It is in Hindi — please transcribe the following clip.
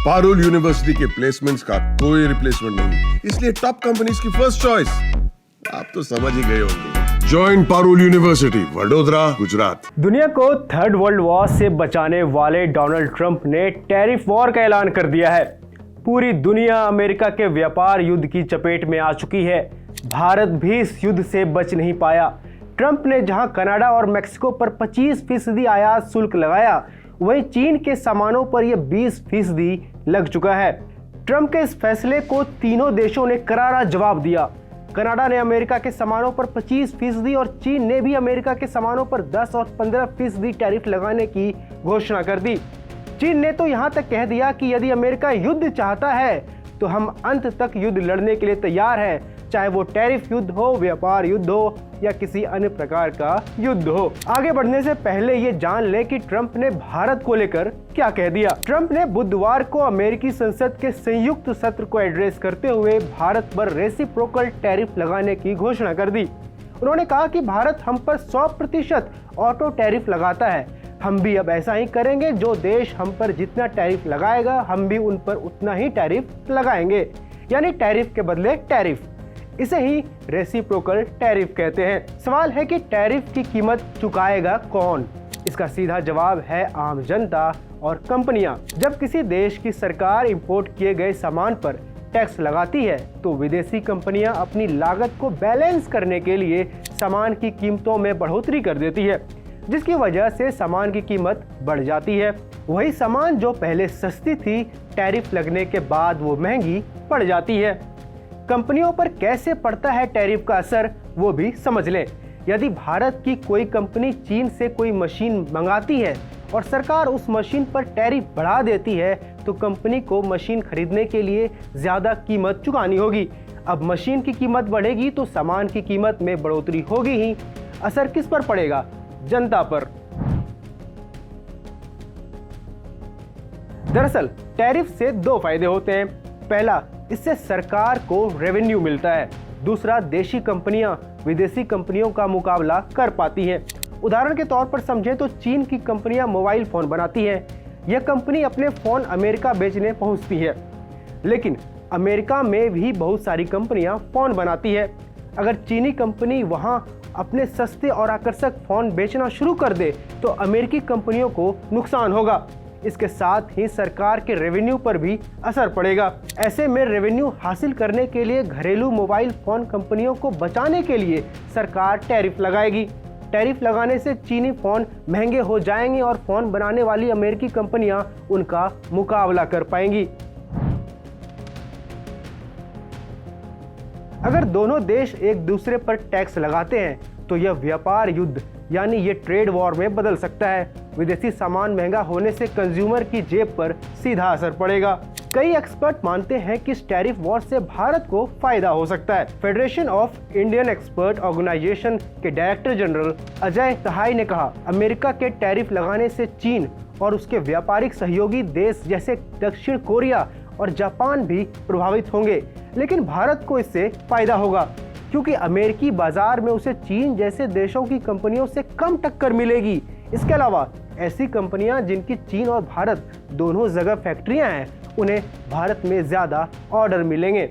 पारुल यूनिवर्सिटी के प्लेसमेंट्स का कोई रिप्लेसमेंट नहीं, इसलिए टॉप कंपनीज की फर्स्ट चॉइस। आप तो समझ ही गए होंगे। Join Parul university, Vadodara, Gujarat. दुनिया को थर्ड वर्ल्ड वॉर से बचाने वाले डोनाल्ड ट्रंप ने टैरिफ वॉर का ऐलान कर दिया है। पूरी दुनिया अमेरिका के व्यापार युद्ध की चपेट में आ चुकी है। भारत भी इस युद्ध से बच नहीं पाया। ट्रंप ने जहां कनाडा और मेक्सिको पर 25% आयात शुल्क लगाया, वहीं चीन के सामानों पर यह 20% लग चुका है। ट्रंप के इस फैसले को तीनों देशों ने करारा जवाब दिया। कनाडा ने अमेरिका के सामानों पर 25% और चीन ने भी अमेरिका के सामानों पर 10 और 15% टैरिफ लगाने की घोषणा कर दी। चीन ने तो यहां तक कह दिया कि यदि अमेरिका युद्ध चाहता है तो हम अंत तक युद्ध लड़ने के लिए तैयार हैं, चाहे वो टैरिफ युद्ध हो, व्यापार युद्ध हो या किसी अन्य प्रकार का युद्ध हो। आगे बढ़ने से पहले ये जान लें कि ट्रंप ने भारत को लेकर क्या कह दिया। ट्रंप ने बुधवार को अमेरिकी संसद के संयुक्त सत्र को एड्रेस करते हुए भारत पर रेसिप्रोकल टैरिफ लगाने की घोषणा कर दी। उन्होंने कहा कि भारत हम पर 100% ऑटो टैरिफ लगाता है, हम भी अब ऐसा ही करेंगे। जो देश हम पर जितना टैरिफ लगाएगा, हम भी उन पर उतना ही टैरिफ लगाएंगे, यानी टैरिफ के बदले टैरिफ। इसे ही रेसिप्रोकल टैरिफ कहते हैं। सवाल है कि टैरिफ की कीमत चुकाएगा कौन? इसका सीधा जवाब है आम जनता और कंपनियां। जब किसी देश की सरकार इंपोर्ट किए गए सामान पर टैक्स लगाती है तो विदेशी कंपनियां अपनी लागत को बैलेंस करने के लिए सामान की कीमतों में बढ़ोतरी कर देती है, जिसकी वजह से सामान की कीमत बढ़ जाती है। वही सामान जो पहले सस्ती थी, टैरिफ लगने के बाद वो महंगी पड़ जाती है। कंपनियों पर कैसे पड़ता है टैरिफ का असर, वो भी समझ लें। यदि भारत की कोई कंपनी चीन से कोई मशीन मंगाती है और सरकार उस मशीन पर टैरिफ बढ़ा देती है तो कंपनी को मशीन खरीदने के लिए ज़्यादा कीमत चुकानी होगी। अब मशीन की कीमत बढ़ेगी तो सामान की कीमत में बढ़ोतरी होगी ही। असर किस पर पड़ेगा? जनता पर। दरअसल टैरिफ से दो फायदे होते हैं। पहला, इससे सरकार को रेवेन्यू मिलता है। दूसरा, देशी कंपनियां विदेशी कंपनियों का मुकाबला कर पाती हैं। उदाहरण के तौर पर समझें तो चीन की कंपनियां मोबाइल फोन बनाती हैं। यह कंपनी अपने फोन अमेरिका बेचने पहुंचती है, लेकिन अमेरिका में भी बहुत सारी कंपनियां फोन बनाती है। अगर चीनी कंपनी वहां अपने सस्ते और आकर्षक फोन बेचना शुरू कर दे तो अमेरिकी कंपनियों को नुकसान होगा। इसके साथ ही सरकार के रेवेन्यू पर भी असर पड़ेगा। ऐसे में रेवेन्यू हासिल करने के लिए घरेलू मोबाइल फोन कंपनियों को बचाने के लिए सरकार टैरिफ लगाएगी। टैरिफ लगाने से चीनी फोन महंगे हो जाएंगे और फोन बनाने वाली अमेरिकी कंपनियां उनका मुकाबला कर पाएंगी। अगर दोनों देश एक दूसरे पर टैक्स लगाते हैं तो यह व्यापार युद्ध यानी ये ट्रेड वॉर में बदल सकता है। विदेशी सामान महंगा होने से कंज्यूमर की जेब पर सीधा असर पड़ेगा। कई एक्सपर्ट मानते हैं कि इस टैरिफ वॉर से भारत को फायदा हो सकता है। Federation of Indian expert organisation के डायरेक्टर जनरल अजय सहाय ने कहा, अमेरिका के टैरिफ लगाने से चीन और उसके व्यापारिक सहयोगी देश जैसे दक्षिण कोरिया और जापान भी प्रभावित होंगे, लेकिन भारत को इससे फायदा होगा क्योंकि अमेरिकी बाजार में उसे चीन जैसे देशों की कंपनियों से कम टक्कर मिलेगी। इसके अलावा ऐसी कंपनियां जिनकी चीन और भारत दोनों जगह फैक्ट्रियां हैं, उन्हें भारत में ज्यादा ऑर्डर मिलेंगे।